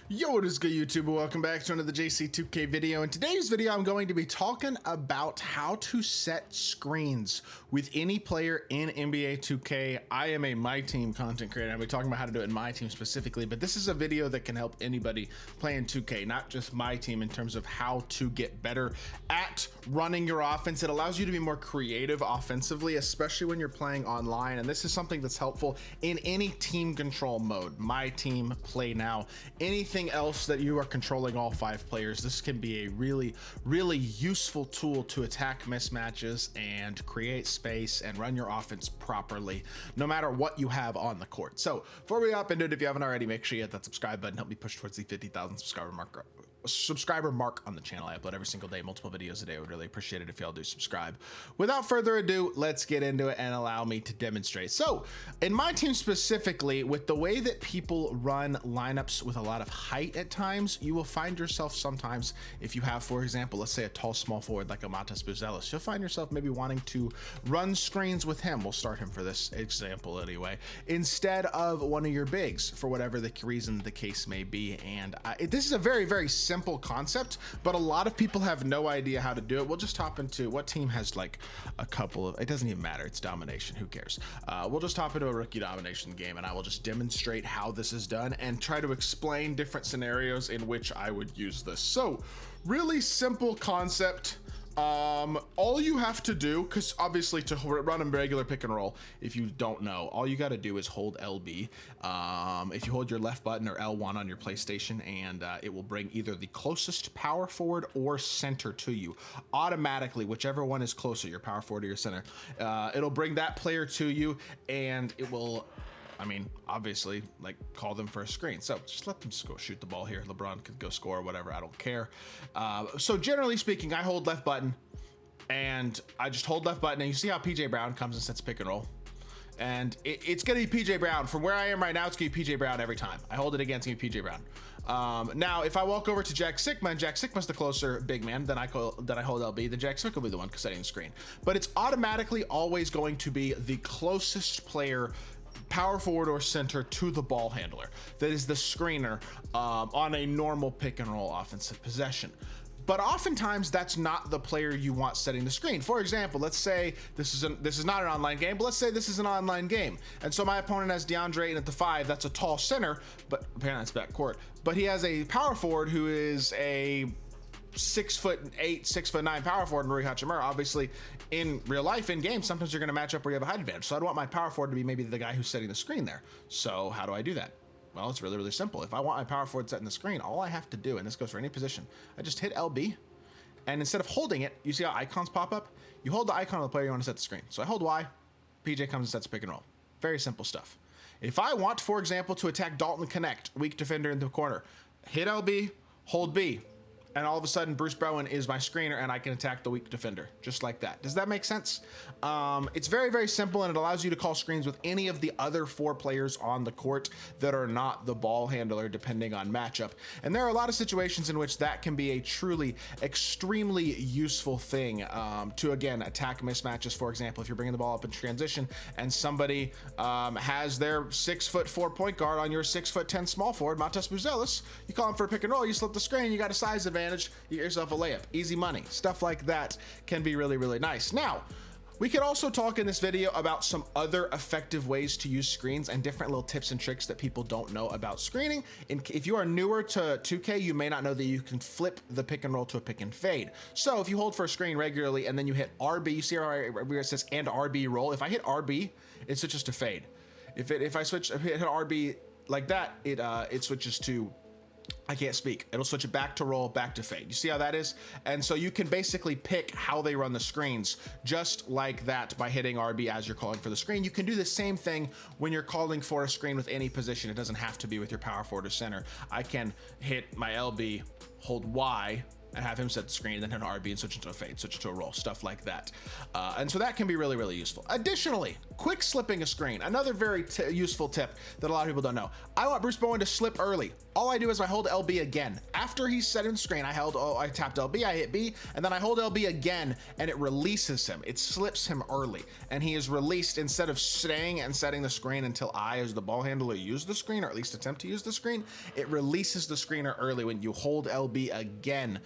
Yo, what is good, YouTube? Welcome back to another JC2K video. In today's video, I'm going to be talking about how to set screens with any player in NBA 2K. I am a My Team content creator. I'll be talking about how to do it in My Team specifically, but this is a video that can help anybody playing 2K, not just My Team, in terms of how to get better at running your offense. It allows you to be more creative offensively, especially when you're playing online, and this is something that's helpful in any team control mode. My Team, Play Now, anything else that you are controlling all 5 players. This can be a really useful tool to attack mismatches and create space and run your offense properly, no matter what you have on the court. So before we hop into it, if you haven't already, make sure you hit that subscribe button. Help me push towards the 50,000 subscriber mark on the channel. I upload every single day, multiple videos a day. I would really appreciate it if y'all do subscribe. Without further ado, let's get into it and allow me to demonstrate. So in My Team specifically, with the way that people run lineups with a lot of height at times, you will find yourself sometimes, if you have, for example, let's say a tall small forward like a Matas Buzelis, you'll find yourself maybe wanting to run screens with him. We'll start him for this example anyway, instead of one of your bigs, for whatever the reason the case may be. And this is a very simple concept, but a lot of people have no idea how to do it. We'll just hop into what team has like a couple of, it doesn't even matter, it's domination, who cares. We'll just hop into a rookie domination game and I will just demonstrate how this is done and try to explain different scenarios in which I would use this. So really simple concept. All you have to do, because obviously to run a regular pick and roll, if you don't know, all you got to do is hold LB. If you hold your left button or L1 on your PlayStation, and it will bring either the closest power forward or center to you automatically, whichever one is closer, your power forward or your center. It'll bring that player to you, and it will, I mean, obviously, like, call them for a screen. So just let them go shoot the ball here. LeBron could go score or whatever. I don't care. So generally speaking, I hold left button and I just hold left button, and you see how PJ Brown comes and sets pick and roll. And it's going to be PJ Brown. From where I am right now, it's going to be PJ Brown every time. I hold it again, it's going to be PJ Brown. Now, if I walk over to Jack Sikma, and Jack Sikma's the closer big man, then I hold LB, then Jack Sikma will be the one setting the screen. But it's automatically always going to be the closest player, power forward or center, to the ball handler. That is the screener on a normal pick and roll offensive possession. But oftentimes that's not the player you want setting the screen. For example, let's say this is not an online game, but let's say this is an online game. And so my opponent has DeAndre Ayton at the 5. That's a tall center, but apparently it's backcourt. But he has a power forward who is a 6'8", 6'9" power forward in Rui Hachimura. Obviously, in real life, in game, sometimes you're going to match up where you have a height advantage. So I'd want my power forward to be maybe the guy who's setting the screen there. So how do I do that? Well, it's really simple. If I want my power forward setting the screen, all I have to do, and this goes for any position, I just hit LB, and instead of holding it, you see how icons pop up? You hold the icon of the player you want to set the screen. So I hold Y, PJ comes and sets pick and roll. Very simple stuff. If I want, for example, to attack Dalton Connect, weak defender in the corner, hit LB, hold B, and all of a sudden Bruce Bowen is my screener and I can attack the weak defender, just like that. Does that make sense? It's very simple, and it allows you to call screens with any of the other 4 players on the court that are not the ball handler, depending on matchup. And there are a lot of situations in which that can be a truly extremely useful thing to, again, attack mismatches. For example, if you're bringing the ball up in transition and somebody has their 6'4" point guard on your 6'10" small forward, Matas Buzelis, you call him for a pick and roll, you slip the screen, you got a size advantage, you get yourself a layup. Easy money. Stuff like that can be really nice. Now, we could also talk in this video about some other effective ways to use screens and different little tips and tricks that people don't know about screening. And if you are newer to 2K, you may not know that you can flip the pick and roll to a pick and fade. So if you hold for a screen regularly and then you hit RB, you see where it says and RB roll. If I hit RB, it switches to fade. If I hit RB like that, it switches to, I can't speak. It'll switch it back to roll, back to fade. You see how that is? And so you can basically pick how they run the screens just like that by hitting RB as you're calling for the screen. You can do the same thing when you're calling for a screen with any position. It doesn't have to be with your power forward or center. I can hit my LB, hold Y, and have him set the screen, then hit an RB and switch into a fade, switch into a roll, stuff like that. And so that can be really, really useful. Additionally, quick slipping a screen, another very useful tip that a lot of people don't know. I want Bruce Bowen to slip early. All I do is I hold LB again. After he's set in the screen, I tapped LB, I hit B, and then I hold LB again, and it releases him. It slips him early, and he is released instead of staying and setting the screen until I, as the ball handler, use the screen, or at least attempt to use the screen. It releases the screener early. When you hold LB again,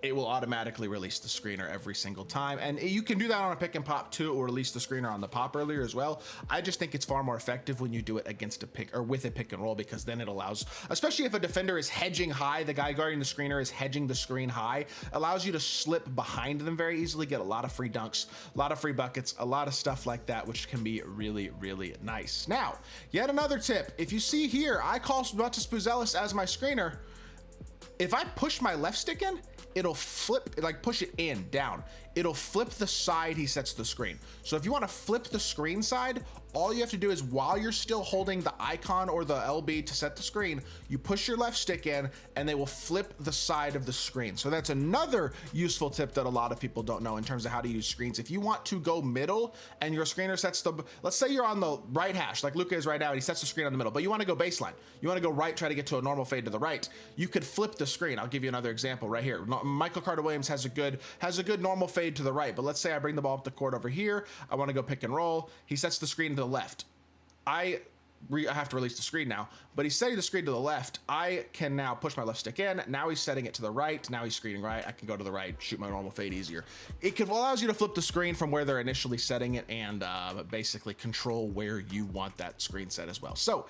it will automatically release the screener every single time. And you can do that on a pick and pop too, or release the screener on the pop earlier as well. I just think it's far more effective when you do it against a pick or with a pick and roll, because then it allows, especially if a defender is hedging high, the guy guarding the screener is hedging the screen high, allows you to slip behind them very easily, get a lot of free dunks, a lot of free buckets, a lot of stuff like that, which can be really, really nice. Now, yet another tip. If you see here, I call Domantas Buzelis as my screener. If I push my left stick in, it'll flip, like push it in, down. It'll flip the side he sets the screen. So if you want to flip the screen side, all you have to do is, while you're still holding the icon or the LB to set the screen, you push your left stick in and they will flip the side of the screen. So that's another useful tip that a lot of people don't know in terms of how to use screens. If you want to go middle and your screener sets the, let's say you're on the right hash, like Luka is right now, and he sets the screen on the middle, but you want to go baseline. You want to go right, try to get to a normal fade to the right. You could flip the screen. I'll give you another example right here. Michael Carter Williams has a good normal fade to the right, but let's say I bring the ball up the court over here. I want to go pick and roll. He sets the screen to the left. I have to release the screen now, but he's setting the screen to the left. I can now push my left stick in. Now he's setting it to the right. Now he's screening right. I can go to the right, shoot my normal fade easier. It allows you to flip the screen from where they're initially setting it, and basically control where you want that screen set as well. So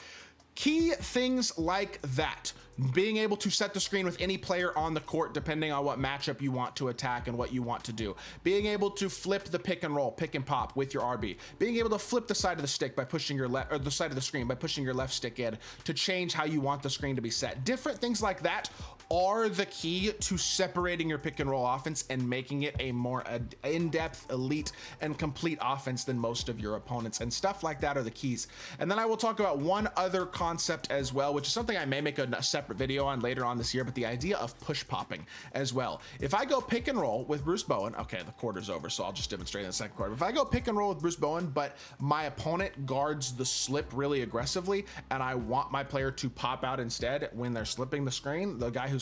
key things like that. Being able to set the screen with any player on the court, depending on what matchup you want to attack and what you want to do. Being able to flip the pick and roll, pick and pop with your RB. Being able to flip the side of the stick by pushing your left, or the side of the screen by pushing your left stick in to change how you want the screen to be set. Different things like that are the key to separating your pick and roll offense and making it a more in-depth, elite, and complete offense than most of your opponents. And stuff like that are the keys. And then I will talk about one other concept as well, which is something I may make a separate video on later on this year, but the idea of push popping as well. If I go pick and roll with Bruce Bowen, okay, the quarter's over, so I'll just demonstrate in the second quarter. If I go pick and roll with Bruce Bowen, but my opponent guards the slip really aggressively, and I want my player to pop out instead when they're slipping the screen, the guy who's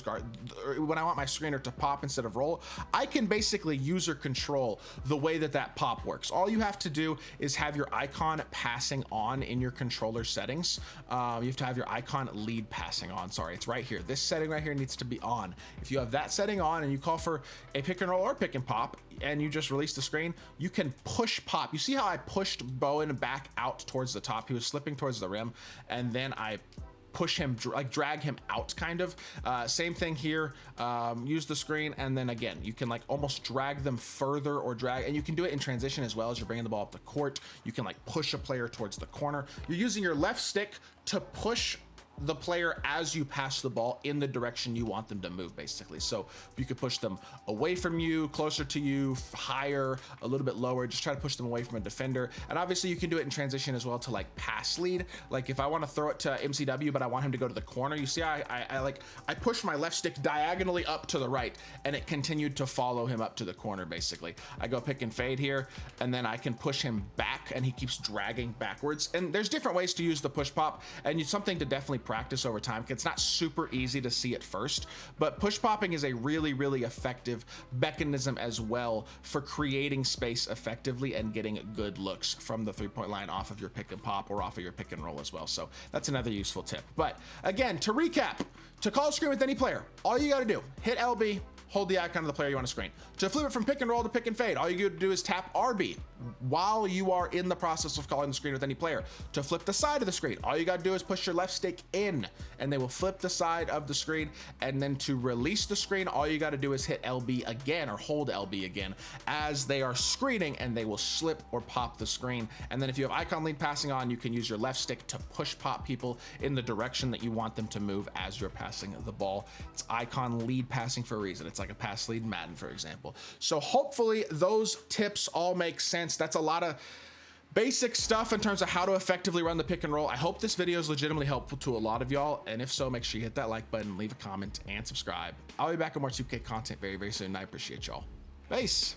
when I want my screener to pop instead of roll, I can basically user control the way that pop works. All you have to do is have your icon passing on in your controller settings. You have to have your icon lead passing on. Sorry, it's right here. This setting right here needs to be on. If you have that setting on and you call for a pick and roll or pick and pop, and you just release the screen, you can push pop. You see how I pushed Bowen back out towards the top? He was slipping towards the rim, and then I push him, like drag him out kind of. Same thing here, use the screen, and then again, you can like almost drag them further or drag, and you can do it in transition as well as you're bringing the ball up the court. You can like push a player towards the corner. You're using your left stick to push the player as you pass the ball in the direction you want them to move, basically. So you could push them away from you, closer to you, higher, a little bit lower, just try to push them away from a defender. And obviously you can do it in transition as well to like pass lead. Like if I want to throw it to MCW, but I want him to go to the corner, you see I push my left stick diagonally up to the right, and it continued to follow him up to the corner, basically. I go pick and fade here, and then I can push him back, and he keeps dragging backwards. And there's different ways to use the push pop, and it's something to definitely practice over time. It's not super easy to see at first, but push popping is a really, really effective mechanism as well for creating space effectively and getting good looks from the three-point line off of your pick and pop or off of your pick and roll as well. So that's another useful tip. But again, to recap, to call a screen with any player, all you got to do, hit LB, hold the icon of the player you want to screen. To flip it from pick and roll to pick and fade, all you got to do is tap RB while you are in the process of calling the screen with any player. To flip the side of the screen, all you got to do is push your left stick in, and they will flip the side of the screen. And then to release the screen, all you got to do is hit LB again, or hold LB again as they are screening, and they will slip or pop the screen. And then if you have icon lead passing on, you can use your left stick to push pop people in the direction that you want them to move as you're passing the ball. It's icon lead passing for a reason. It's like a pass lead Madden, for example. So hopefully those tips all make sense. That's a lot of basic stuff in terms of how to effectively run the pick and roll. I hope this video is legitimately helpful to a lot of y'all. And if so, make sure you hit that like button, leave a comment, and subscribe. I'll be back with more 2K content very, very soon. I appreciate y'all. Peace.